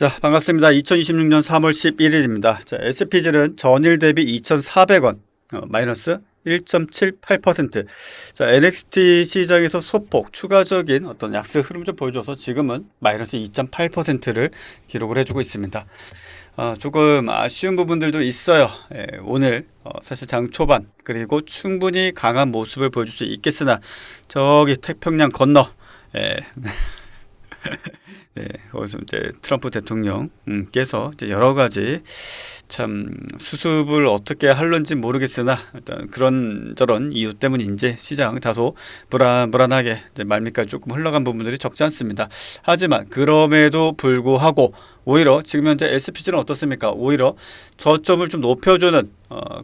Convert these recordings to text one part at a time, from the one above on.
자, 반갑습니다. 2026년 3월 11일입니다. 자, SPG는 전일 대비 2,400원, 마이너스 1.78%. 자, NXT 시장에서 소폭 추가적인 어떤 약세 흐름 좀 보여줘서 지금은 마이너스 2.8%를 기록을 해주고 있습니다. 조금 아쉬운 부분들도 있어요. 오늘 사실 장 초반 그리고 충분히 강한 모습을 보여줄 수 있겠으나 저기 태평양 건너 네, 거기서 이제 트럼프 대통령께서 이제 여러 가지 참 수습을 어떻게 할런지 모르겠으나 일단 그런 저런 이유 때문인지 시장 다소 불안하게 이제 말미까지 조금 흘러간 부분들이 적지 않습니다. 하지만 그럼에도 불구하고 오히려 지금 현재 SPG는 어떻습니까? 오히려 저점을 좀 높여주는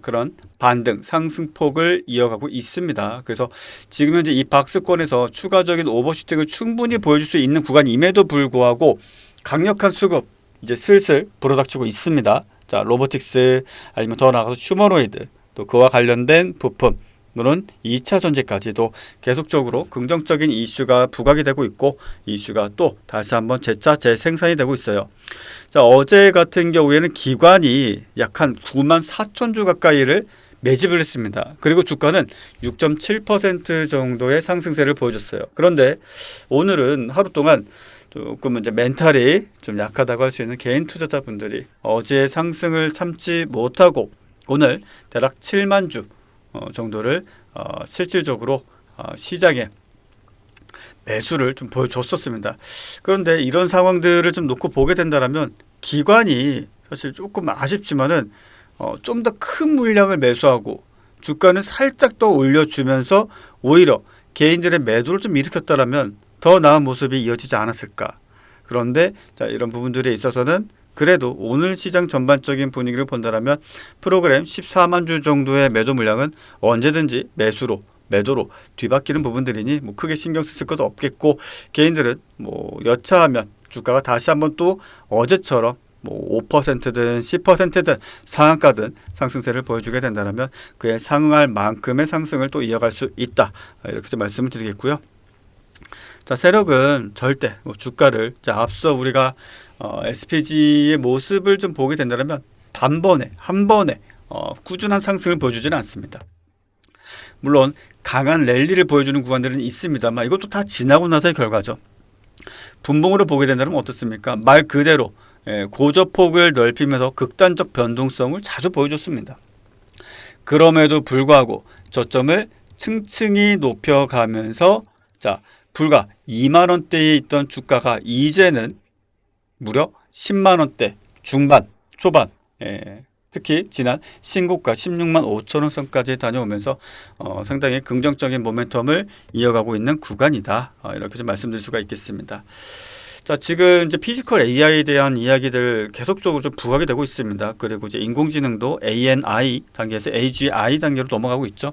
그런 반등 상승폭을 이어가고 있습니다. 그래서 지금 현재 이 박스권에서 추가적인 오버슈팅을 충분히 보여줄 수 있는 구간임에도 불구하고 강력한 수급 이제 슬슬 불어닥치고 있습니다. 자, 로보틱스 아니면 더 나아가서 휴머노이드 또 그와 관련된 부품 물론 2차 전지까지도 계속적으로 긍정적인 이슈가 부각이 되고 있고 이슈가 또 다시 한번 재차 재생산이 되고 있어요. 자, 어제 같은 경우에는 기관이 약 한 94,000주 가까이를 매집을 했습니다. 그리고 주가는 6.7% 정도의 상승세를 보여줬어요. 그런데 오늘은 하루 동안 조금 이제 멘탈이 좀 약하다고 할 수 있는 개인 투자자분들이 어제 상승을 참지 못하고 오늘 대략 7만 주 정도를 실질적으로 시장에 매수를 좀 보여줬었습니다. 그런데 이런 상황들을 좀 놓고 보게 된다면 기관이 사실 조금 아쉽지만은 좀 더 큰 물량을 매수하고 주가는 살짝 더 올려주면서 오히려 개인들의 매도를 좀 일으켰다라면 더 나은 모습이 이어지지 않았을까. 그런데 자, 이런 부분들에 있어서는 그래도 오늘 시장 전반적인 분위기를 본다면 프로그램 14만 주 정도의 매도 물량은 언제든지 매도로 뒤바뀌는 부분들이니 뭐 크게 신경 쓸 것도 없겠고 개인들은 뭐 여차하면 주가가 다시 한번 또 어제처럼 뭐 5%든 10%든 상한가든 상승세를 보여주게 된다면 그에 상응할 만큼의 상승을 또 이어갈 수 있다. 이렇게 좀 말씀을 드리겠고요. 자, 세력은 절대 주가를 앞서 우리가 SPG의 모습을 좀 보게 된다면 한 번에 꾸준한 상승을 보여주지는 않습니다. 물론 강한 랠리를 보여주는 구간들은 있습니다만 이것도 다 지나고 나서의 결과죠. 분봉으로 보게 된다면 어떻습니까? 말 그대로 고저폭을 넓히면서 극단적 변동성을 자주 보여줬습니다. 그럼에도 불구하고 저점을 층층이 높여가면서 자, 불과 2만 원대에 있던 주가가 이제는 무려 10만 원대 중반, 초반, 특히 지난 신고가 16만 5천 원 선까지 다녀오면서 상당히 긍정적인 모멘텀을 이어가고 있는 구간이다. 이렇게 좀 말씀드릴 수가 있겠습니다. 자, 지금 이제 피지컬 AI에 대한 이야기들 계속적으로 좀 부각이 되고 있습니다. 그리고 이제 인공지능도 ANI 단계에서 AGI 단계로 넘어가고 있죠.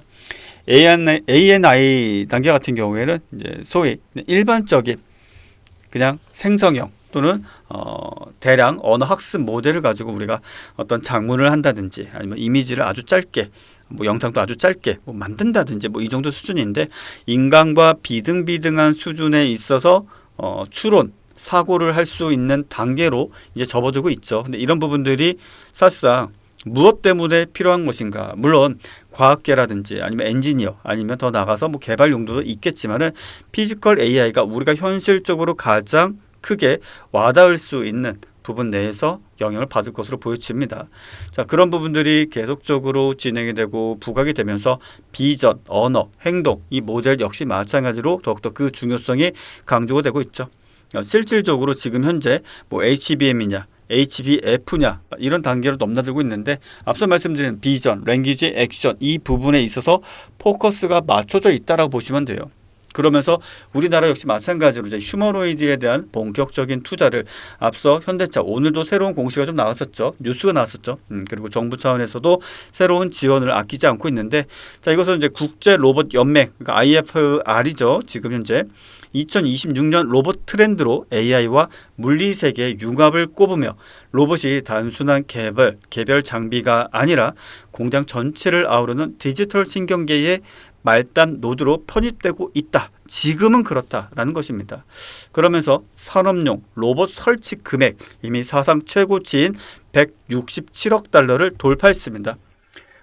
ANI 단계 같은 경우에는 이제 소위 일반적인 그냥 생성형 또는 대량 언어 학습 모델을 가지고 우리가 어떤 작문을 한다든지 아니면 이미지를 아주 짧게 뭐 영상도 아주 짧게 뭐 만든다든지 뭐 이 정도 수준인데 인간과 비등비등한 수준에 있어서 추론 사고를 할 수 있는 단계로 이제 접어들고 있죠. 근데 이런 부분들이 사실상 무엇 때문에 필요한 것인가? 물론 과학계라든지 아니면 엔지니어 아니면 더 나가서 뭐 개발 용도도 있겠지만은 피지컬 AI가 우리가 현실적으로 가장 크게 와닿을 수 있는 부분 내에서 영향을 받을 것으로 보여집니다. 자, 그런 부분들이 계속적으로 진행이 되고 부각이 되면서 비전, 언어, 행동 이 모델 역시 마찬가지로 더욱더 그 중요성이 강조가 되고 있죠. 실질적으로 지금 현재 뭐 HBM이냐 HBF냐 이런 단계로 넘나들고 있는데 앞서 말씀드린 비전, 랭귀지, 액션 이 부분에 있어서 포커스가 맞춰져 있다라고 보시면 돼요. 그러면서 우리나라 역시 마찬가지로 이제 휴머노이드에 대한 본격적인 투자를 앞서 현대차 오늘도 새로운 공시가 좀 나왔었죠. 뉴스가 나왔었죠. 그리고 정부 차원에서도 새로운 지원을 아끼지 않고 있는데 자, 이것은 이제 국제 로봇 연맹 그러니까 IFR이죠. 지금 현재 2026년 로봇 트렌드로 AI와 물리 세계의 융합을 꼽으며 로봇이 단순한 개별 장비가 아니라 공장 전체를 아우르는 디지털 신경계의 말단 노드로 편입되고 있다. 지금은 그렇다라는 것입니다. 그러면서 산업용 로봇 설치 금액 이미 사상 최고치인 167억 달러를 돌파했습니다.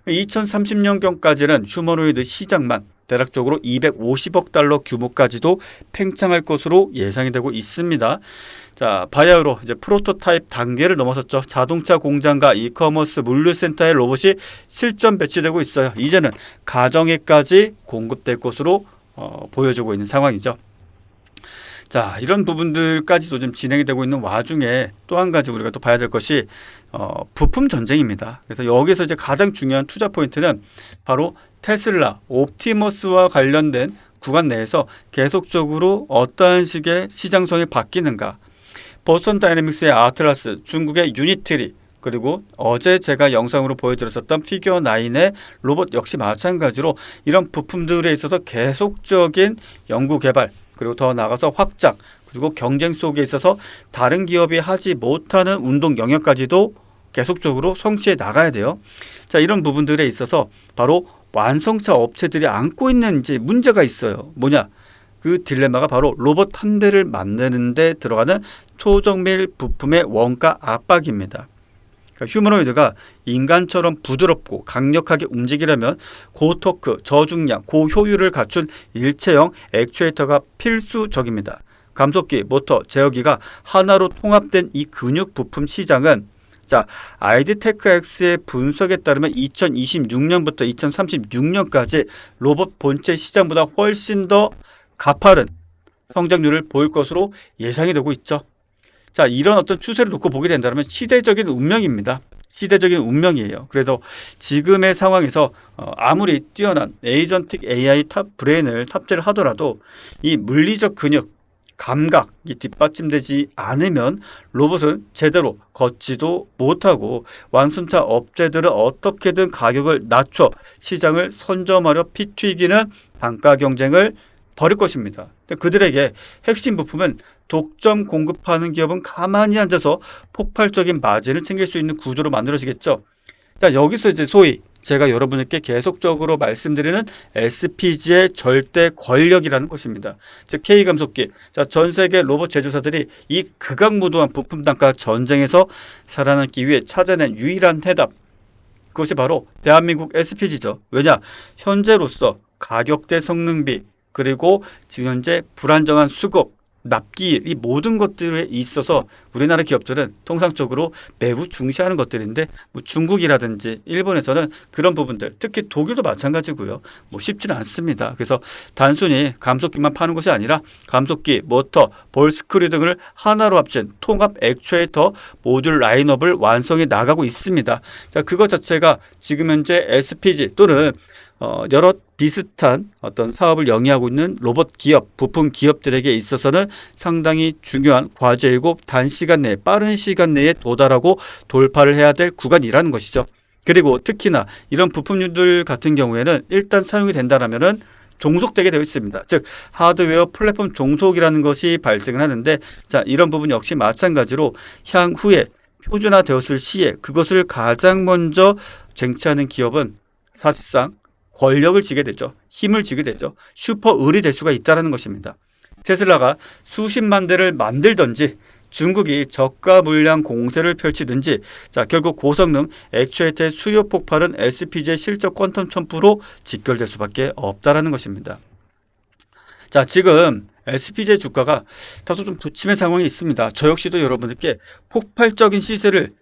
2030년경까지는 휴머노이드 시장만 대략적으로 250억 달러 규모까지도 팽창할 것으로 예상이 되고 있습니다. 자, 바야흐로 이제 프로토타입 단계를 넘어섰죠. 자동차 공장과 이커머스 물류센터의 로봇이 실전 배치되고 있어요. 이제는 가정에까지 공급될 것으로 보여지고 있는 상황이죠. 자, 이런 부분들까지도 좀 진행이 되고 있는 와중에 또 한 가지 우리가 또 봐야 될 것이 부품 전쟁입니다. 그래서 여기서 이제 가장 중요한 투자 포인트는 바로 테슬라, 옵티머스와 관련된 구간 내에서 계속적으로 어떠한 식의 시장성이 바뀌는가. 보스턴 다이내믹스의 아틀라스, 중국의 유니트리, 그리고 어제 제가 영상으로 보여드렸었던 피겨 9의 로봇 역시 마찬가지로 이런 부품들에 있어서 계속적인 연구 개발, 그리고 더 나아가서 확장, 그리고 경쟁 속에 있어서 다른 기업이 하지 못하는 운동 영역까지도 계속적으로 성취해 나가야 돼요. 자, 이런 부분들에 있어서 바로 완성차 업체들이 안고 있는 이제 문제가 있어요. 뭐냐? 그 딜레마가 바로 로봇 한 대를 만드는 데 들어가는 초정밀 부품의 원가 압박입니다. 그러니까 휴머노이드가 인간처럼 부드럽고 강력하게 움직이려면 고토크, 저중량, 고효율을 갖춘 일체형 액추에이터가 필수적입니다. 감속기, 모터, 제어기가 하나로 통합된 이 근육 부품 시장은 자, 아이드테크엑스의 분석에 따르면 2026년부터 2036년까지 로봇 본체 시장보다 훨씬 더 가파른 성장률을 보일 것으로 예상이 되고 있죠. 자, 이런 어떤 추세를 놓고 보게 된다면 시대적인 운명입니다. 시대적인 운명이에요. 그래도 지금의 상황에서 아무리 뛰어난 에이전틱 AI 탑 브레인을 탑재를 하더라도 이 물리적 근육, 감각이 뒷받침되지 않으면 로봇은 제대로 걷지도 못하고 완성차 업체들은 어떻게든 가격을 낮춰 시장을 선점하려 피튀기는 단가 경쟁을 벌일 것입니다. 그들에게 핵심 부품은 독점 공급하는 기업은 가만히 앉아서 폭발적인 마진을 챙길 수 있는 구조로 만들어지겠죠. 자, 여기서 이제 소위 제가 여러분께 계속적으로 말씀드리는 SPG의 절대 권력이라는 것입니다. 즉 K감속기. 자, 전 세계 로봇 제조사들이 이 극악무도한 부품 단가 전쟁에서 살아남기 위해 찾아낸 유일한 해답. 그것이 바로 대한민국 SPG죠. 왜냐? 현재로서 가격대 성능비 그리고 지금 현재 불안정한 수급, 납기일 이 모든 것들에 있어서 우리나라 기업들은 통상적으로 매우 중시하는 것들인데 뭐 중국이라든지 일본에서는 그런 부분들 특히 독일도 마찬가지고요. 뭐 쉽지는 않습니다. 그래서 단순히 감속기만 파는 것이 아니라 감속기, 모터, 볼 스크류 등을 하나로 합친 통합 액추에이터 모듈 라인업을 완성해 나가고 있습니다. 자, 그것 자체가 지금 현재 SPG 또는 여러 비슷한 어떤 사업을 영위하고 있는 로봇 기업, 부품 기업들에게 있어서는 상당히 중요한 과제이고 단시간 내에 빠른 시간 내에 도달하고 돌파를 해야 될 구간이라는 것이죠. 그리고 특히나 이런 부품들 같은 경우에는 일단 사용이 된다라면은 종속되게 되어 있습니다. 즉 하드웨어 플랫폼 종속이라는 것이 발생을 하는데 자, 이런 부분 역시 마찬가지로 향후에 표준화되었을 시에 그것을 가장 먼저 쟁취하는 기업은 사실상 권력을 쥐게 되죠. 힘을 쥐게 되죠. 슈퍼 을이 될 수가 있다는 것입니다. 테슬라가 수십만 대를 만들든지 중국이 저가 물량 공세를 펼치든지 자, 결국 고성능 액추에이터의 수요 폭발은 SPG의 실적 퀀텀 점프로 직결될 수밖에 없다는 것입니다. 자, 지금 SPG의 주가가 다소 좀 부침의 상황이 있습니다. 저 역시도 여러분들께 폭발적인 시세를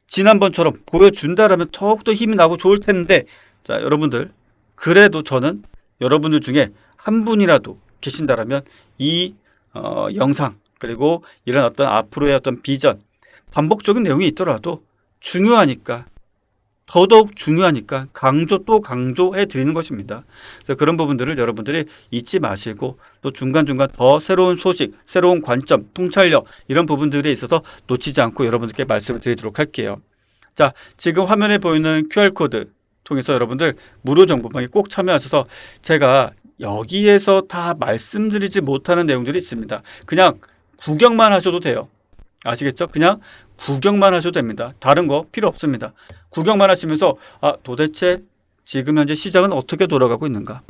지난번처럼 보여준다라면 더욱더 힘이 나고 좋을 텐데 자, 여러분들 그래도 저는 여러분들 중에 한 분이라도 계신다라면 이 영상 그리고 이런 어떤 앞으로의 어떤 비전 반복적인 내용이 있더라도 중요하니까 더더욱 중요하니까 강조 또 강조해 드리는 것입니다. 그래서 그런 부분들을 여러분들이 잊지 마시고 또 중간중간 더 새로운 소식, 새로운 관점, 통찰력 이런 부분들에 있어서 놓치지 않고 여러분들께 말씀을 드리도록 할게요. 자, 지금 화면에 보이는 QR코드 통해서 여러분들 무료 정보방에 꼭 참여하셔서 제가 여기에서 다 말씀드리지 못하는 내용들이 있습니다. 그냥 구경만 하셔도 돼요. 아시겠죠? 그냥 구경만 하셔도 됩니다. 다른 거 필요 없습니다. 구경만 하시면서 도대체 지금 현재 시장은 어떻게 돌아가고 있는가?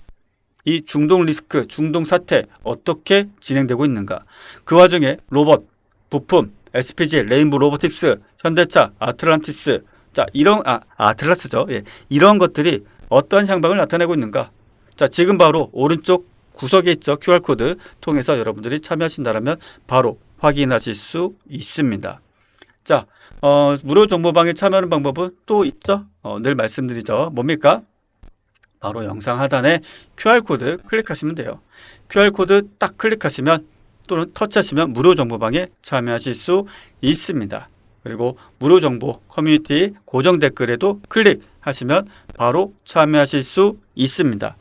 이 중동 리스크, 중동 사태 어떻게 진행되고 있는가. 그 와중에 로봇, 부품, SPG, 레인보 로보틱스, 현대차, 아틀란티스, 자 이런 아틀라스죠. 예, 이런 것들이 어떤 향방을 나타내고 있는가. 자 지금 바로 오른쪽 구석에 있죠. QR코드 통해서 여러분들이 참여하신다면 바로 확인하실 수 있습니다. 자, 무료 정보방에 참여하는 방법은 또 있죠. 늘 말씀드리죠. 뭡니까? 바로 영상 하단에 QR코드 클릭하시면 돼요. QR코드 딱 클릭하시면 또는 터치하시면 무료 정보방에 참여하실 수 있습니다. 그리고 무료 정보 커뮤니티 고정 댓글에도 클릭하시면 바로 참여하실 수 있습니다.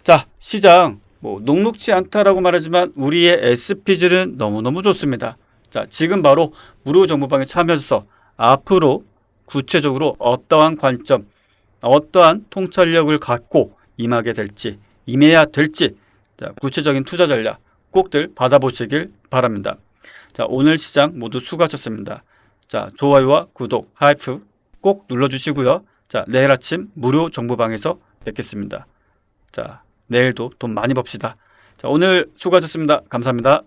자, 시장 녹록지 않다라고 말하지만 우리의 SPG는 너무너무 좋습니다. 자, 지금 바로 무료 정보방에 참여해서 앞으로 구체적으로 어떠한 관점, 어떠한 통찰력을 갖고 임해야 될지, 자, 구체적인 투자 전략 꼭들 받아보시길 바랍니다. 자, 오늘 시장 모두 수고하셨습니다. 자, 좋아요와 구독, 하이프 꼭 눌러주시고요. 자, 내일 아침 무료 정보방에서 뵙겠습니다. 자, 내일도 돈 많이 법시다. 자, 오늘 수고하셨습니다. 감사합니다.